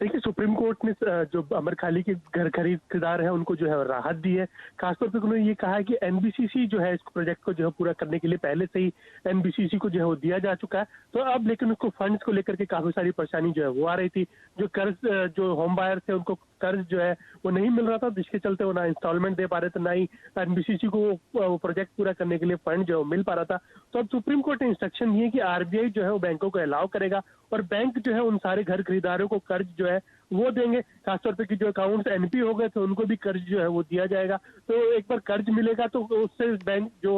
देखिए, supreme court ने जो अमरखाली के घर खरीदार है उनको जो है राहत दी है। खासतौर पर उन्होंने ये कहा है कि एनबीसीसी जो है इस प्रोजेक्ट को जो है पूरा करने के लिए पहले से ही एनबीसीसी को जो है वो दिया जा चुका है। तो अब लेकिन उसको फंड्स को लेकर के काफी सारी परेशानी जो है वो आ रही थी। जो कर्ज जो होम बायर थे उनको कर्ज जो है वो नहीं मिल रहा था, जिसके चलते वो ना इंस्टॉलमेंट दे पा रहे थे, ना ही एनबीसीसी को वो प्रोजेक्ट पूरा करने के लिए फंड जो है मिल पा रहा था। तो अब सुप्रीम कोर्ट ने इंस्ट्रक्शन दिए कि आरबीआई जो है वो बैंकों को अलाउ करेगा और बैंक जो है उन सारे घर खरीदारों को कर्ज जो है वो देंगे। खासतौर पे कि जो अकाउंट्स एनपी हो गए थे उनको भी कर्ज जो है वो दिया जाएगा। तो एक बार कर्ज मिलेगा तो उससे बैंक जो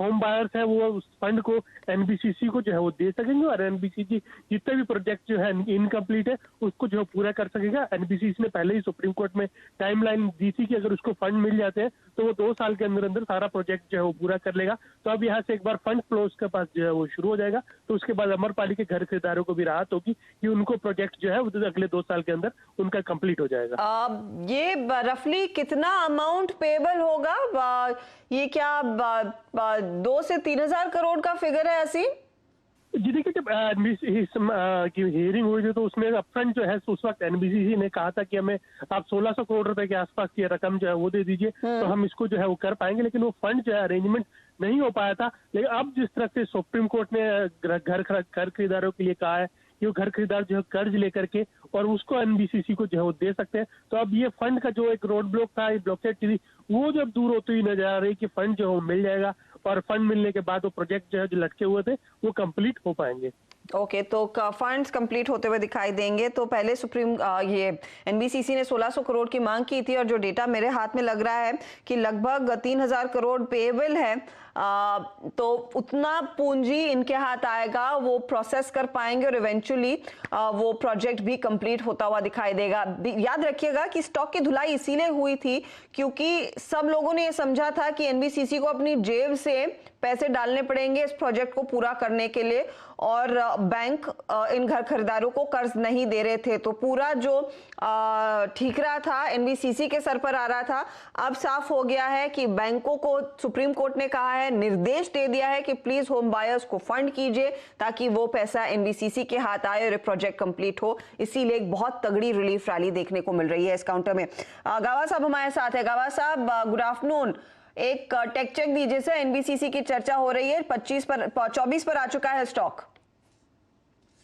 होम बायर्स है वो उस फंड को एनबीसीसी को जो है वो दे सकेंगे और एनबीसीसी जितने भी प्रोजेक्ट जो है इनकम्प्लीट है उसको जो है पूरा कर सकेगा। एनबीसीसी ने पहले ही सुप्रीम कोर्ट में टाइमलाइन दी थी कि अगर उसको फंड मिल जाते हैं तो वो 2 साल के अंदर अंदर सारा प्रोजेक्ट जो है वो पूरा कर लेगा। तो अब यहाँ से एक बार फंड फ्लो उसके पास जो है वो शुरू हो जाएगा। तो उसके बाद अमरपाली के घर खरीदारों को भी राहत होगी कि उनको प्रोजेक्ट जो है वो अगले 2 साल के अंदर उनका कंप्लीट हो जाएगा। ये रफली कितना अमाउंट पेबल होगा? ये क्या 2 से 3 हजार करोड़ का फिगर है असीम? जी देखिए, जब की हियरिंग हुई थी तो उसमें अपफ्रंट जो है उस वक्त एनबीसीसी ने कहा था कि हमें आप 1600 करोड़ रुपए के आसपास की रकम जो है वो दे दीजिए तो हम इसको जो है वो कर पाएंगे। लेकिन वो फंड जो है अरेंजमेंट नहीं हो पाया था। लेकिन अब जिस तरह से सुप्रीम कोर्ट ने घर खरीदारों के लिए कहा है कि वो घर खरीदार जो है कर्ज लेकर के और उसको एनबीसीसी को जो है वो दे सकते हैं, तो अब ये फंड का जो एक रोड ब्लॉक था, ब्लॉकेज थी, वो जब दूर होती हुई नजर आ रही कि फंड जो है वो मिल जाएगा और फंड मिलने के बाद वो प्रोजेक्ट जो है जो लटके हुए थे वो कंप्लीट हो पाएंगे। ओके, तो फंड्स कंप्लीट होते हुए दिखाई देंगे। तो पहले ये एनबीसीसी ने 1600 करोड़ की मांग की थी और जो डेटा मेरे हाथ में लग रहा है कि लगभग 3000 करोड़ पेएबल है। तो उतना पूंजी इनके हाथ आएगा, वो प्रोसेस कर पाएंगे और इवेंचुअली वो प्रोजेक्ट भी कंप्लीट होता हुआ दिखाई देगा। याद रखिएगा कि स्टॉक की धुलाई इसीलिए हुई थी क्योंकि सब लोगों ने ये समझा था कि एनबीसीसी को अपनी जेब से पैसे डालने पड़ेंगे इस प्रोजेक्ट को पूरा करने के लिए और बैंक इन घर खरीदारों को कर्ज नहीं दे रहे थे। तो पूरा जो ठीकरा था एनबीसीसी के सर पर आ रहा था। अब साफ हो गया है कि बैंकों को सुप्रीम कोर्ट ने कहा है, निर्देश दे दिया है कि प्लीज होम बायर्स को फंड कीजिए ताकि वो पैसा एनबीसीसी के हाथ आए और प्रोजेक्ट कंप्लीट हो। इसीलिए एक बहुत तगड़ी रिलीफ रैली देखने को मिल रही है इस काउंटर में। गावा साहब हमारे साथ है। गावा साहब, गुड आफ्टरनून। एक टेक चेक दीजिए सर, एनबीसीसी की चर्चा हो रही है, 24 पर आ चुका है स्टॉक।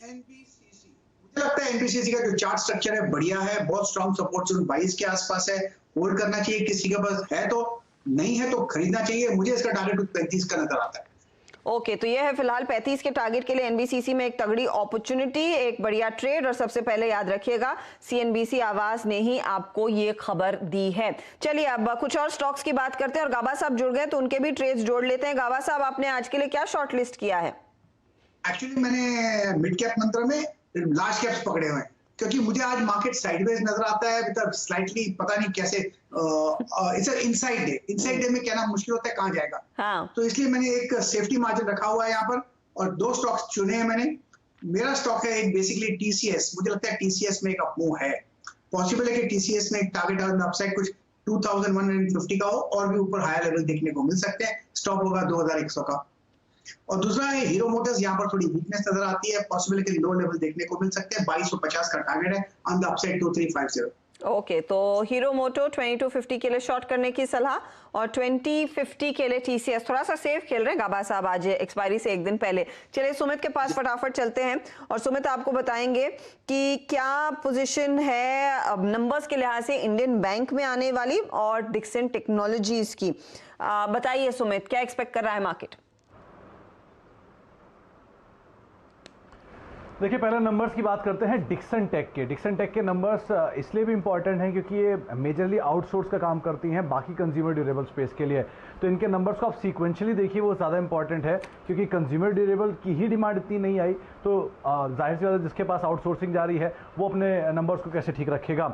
एनबीसीसी, मुझे लगता है एनबीसीसी का जो चार्ट स्ट्रक्चर है बढ़िया है, बहुत स्ट्रॉन्ग सपोर्ट जोन 22 के आसपास है। होल्ड करना चाहिए, किसी के पास है तो, नहीं है तो खरीदना चाहिए। मुझे इसका टारगेट 35 का नजर आता है। ओके, तो ये है फिलहाल 35 के टारगेट के लिए एनबीसीसी में एक तगड़ी अपॉर्चुनिटी, एक बढ़िया ट्रेड। और सबसे पहले याद रखिएगा सीएनबीसी आवाज ने ही आपको ये खबर दी है। चलिए अब कुछ और स्टॉक्स की बात करते हैं और गाबा साहब जुड़ गए तो उनके भी ट्रेड्स जोड़ लेते हैं। गाबा साहब, आपने आज के लिए क्या शॉर्ट लिस्ट किया है? एक्चुअली मैंने मिड कैप मंत्र में लार्ज कैप्स पकड़े हुए हैं क्योंकि मुझे आज मार्केट साइडवेज नजर आता है, मतलब स्लाइटली पता नहीं कैसे इनसाइड डे में कहना मुश्किल होता है कहां जाएगा। हाँ। तो इसलिए मैंने एक सेफ्टी मार्जिन रखा हुआ है यहाँ पर और 2 स्टॉक्स चुने हैं मैंने। मेरा स्टॉक है एक बेसिकली टीसीएस। मुझे लगता है टीसीएस में एक अपमूव है, पॉसिबल है कि टीसीएस में एक टारगेट अपसाइड कुछ 2150 का हो और भी ऊपर हायर लेवल देखने को मिल सकते हैं। स्टॉप होगा 2100 का। और दूसरा है हीरो मोटर्स, यहाँ पर थोड़ी वीकनेस नजर आती है, पॉसिबल है कि लो लेवल देखने को मिल सकते हैं। 2250 का टारगेट है, ऑन द अपसाइड 2350। ओके, तो हीरो मोटो 2250 के लिए शॉर्ट करने की सलाह और 2050 के लिए टीसीएस। थोड़ा सा सेफ खेल रहे हैं गाबा साहब आज एक्सपायरी से एक दिन पहले। चलिए सुमित के पास फटाफट चलते हैं और सुमित आपको बताएंगे कि क्या पोजीशन है नंबर्स के लिहाज से इंडियन बैंक में आने वाली और डिक्सन टेक्नोलॉजीज की। बताइए सुमित, क्या एक्सपेक्ट कर रहा है मार्केट? देखिए, पहले नंबर्स की बात करते हैं डिक्सन टेक के। डिक्सन टेक के नंबर्स इसलिए भी इंपॉर्टेंट हैं क्योंकि ये मेजरली आउटसोर्स का काम करती हैं बाकी कंज्यूमर ड्यूरेबल स्पेस के लिए। तो इनके नंबर्स को आप सीक्वेंशियली देखिए, वो ज़्यादा इंपॉर्टेंट है क्योंकि कंज्यूमर ड्यूरेबल की ही डिमांड इतनी नहीं आई तो जाहिर सी बात है जिसके पास आउटसोर्सिंग जारी है वो अपने नंबर्स को कैसे ठीक रखेगा।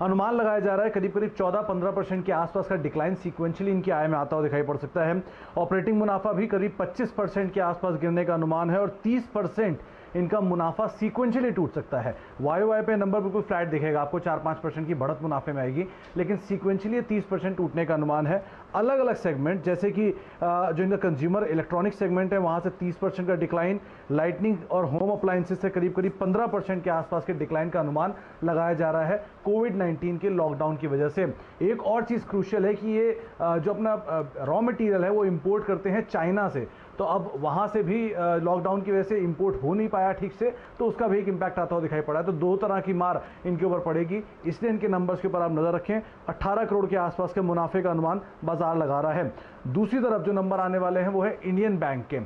अनुमान लगाया जा रहा है करीब 14-15% के आसपास का डिक्लाइन सीक्वेंशियली इनकी आय में आता हुआ दिखाई पड़ सकता है। ऑपरेटिंग मुनाफा भी करीब 25% के आसपास गिरने का अनुमान है और 30% इनका मुनाफा सीक्वेंशियली टूट सकता है। वाई पे नंबर बिल्कुल फ्लैट दिखेगा, आपको 4-5% की बढ़त मुनाफे में आएगी, लेकिन सीक्वेंशियली 30% टूटने का अनुमान है। अलग अलग सेगमेंट जैसे कि जो इनका कंज्यूमर इलेक्ट्रॉनिक सेगमेंट है वहाँ से 30% का डिक्लाइन, लाइटनिंग और होम अप्लायंसेस से करीब 15% के आसपास के डिक्लाइन का अनुमान लगाया जा रहा है कोविड-19 के लॉकडाउन की वजह से। एक और चीज़ क्रूशियल है कि ये जो अपना रॉ मटेरियल है वो इंपोर्ट करते हैं चाइना से, तो अब वहाँ से भी लॉकडाउन की वजह से इंपोर्ट हो नहीं पाया ठीक से, तो उसका भी एक इम्पैक्ट आता हुआ दिखाई पड़ा है। तो दो तरह की मार इनके ऊपर पड़ेगी, इसलिए इनके नंबर्स के ऊपर आप नज़र रखें। 18 करोड़ के आसपास के मुनाफे का अनुमान बाजार लगा रहा है। दूसरी तरफ जो नंबर आने वाले हैं वो है इंडियन बैंक के।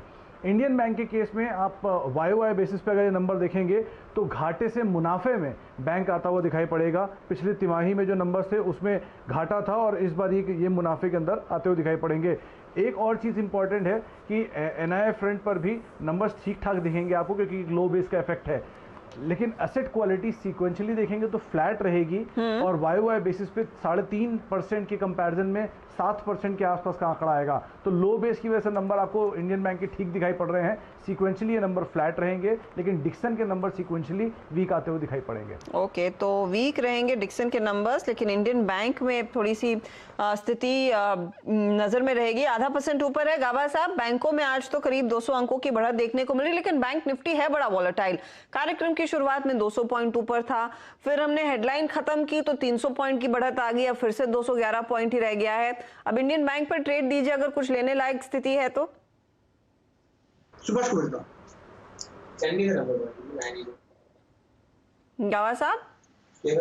इंडियन बैंक के केस में आप वाई बेसिस पे अगर ये नंबर देखेंगे तो घाटे से मुनाफे में बैंक आता हुआ दिखाई पड़ेगा। पिछली तिमाही में जो नंबर्स थे उसमें घाटा था और इस बार ये मुनाफे के अंदर आते हुए दिखाई पड़ेंगे। एक और चीज़ इंपॉर्टेंट है कि एनआईआई फ्रंट पर भी नंबर्स ठीक ठाक दिखेंगे आपको, क्योंकि लो बेस का इफेक्ट है, लेकिन एसेट क्वालिटी सीक्वेंशियली देखेंगे तो फ्लैट रहेगी और वाई बेसिस पे 3.5% के कंपैरिजन में 7% के आसपास का आंकड़ा आएगा। तो लो बेस की वजह से नंबर आपको इंडियन बैंक के ठीक दिखाई पड़ रहे हैं। सीक्वेंशियली ये नंबर फ्लैट रहेंगे, लेकिन डिक्सन के नंबर सीक्वेंशियली वीक आते हुए दिखाई पड़ेंगे। ओके, तो वीक रहेंगे डिक्सन के नंबर्स, लेकिन इंडियन बैंक में थोड़ी सी स्थिति नजर में रहेगी। 0.5% ऊपर है गाबा साहब। बैंकों में आज तो करीब 200 अंकों की बढ़त देखने को मिली, लेकिन बैंक निफ्टी है बड़ा वॉलेटाइल। कार्यक्रम की शुरुआत में 200 पॉइंट ऊपर था, फिर हमने हेडलाइन खत्म की तो 300 पॉइंट की बढ़त आ गई, अब फिर से 211 पॉइंट ही रह गया है। अब इंडियन बैंक पर ट्रेड दीजिए अगर कुछ लेने लायक स्थिति है तो। सुभाष गावा साहब, I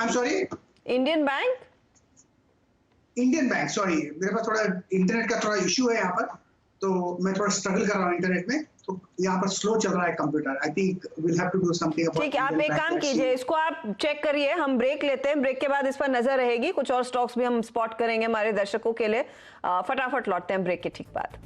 am sorry, Indian bank sorry, मेरे पास थोड़ा इंटरनेट का थोड़ा इश्यू है यहाँ पर, तो मैं थोड़ा स्ट्रगल कर रहा हूँ इंटरनेट में, तो यहाँ पर स्लो चल रहा है computer. I think will have to do something about. ठीक है, आप एक काम कीजिए, इसको आप चेक करिए, हम ब्रेक लेते हैं, ब्रेक के बाद इस पर नजर रहेगी, कुछ और स्टॉक्स भी हम स्पॉट करेंगे हमारे दर्शकों के लिए। फटाफट लौटते हैं ब्रेक के ठीक बाद।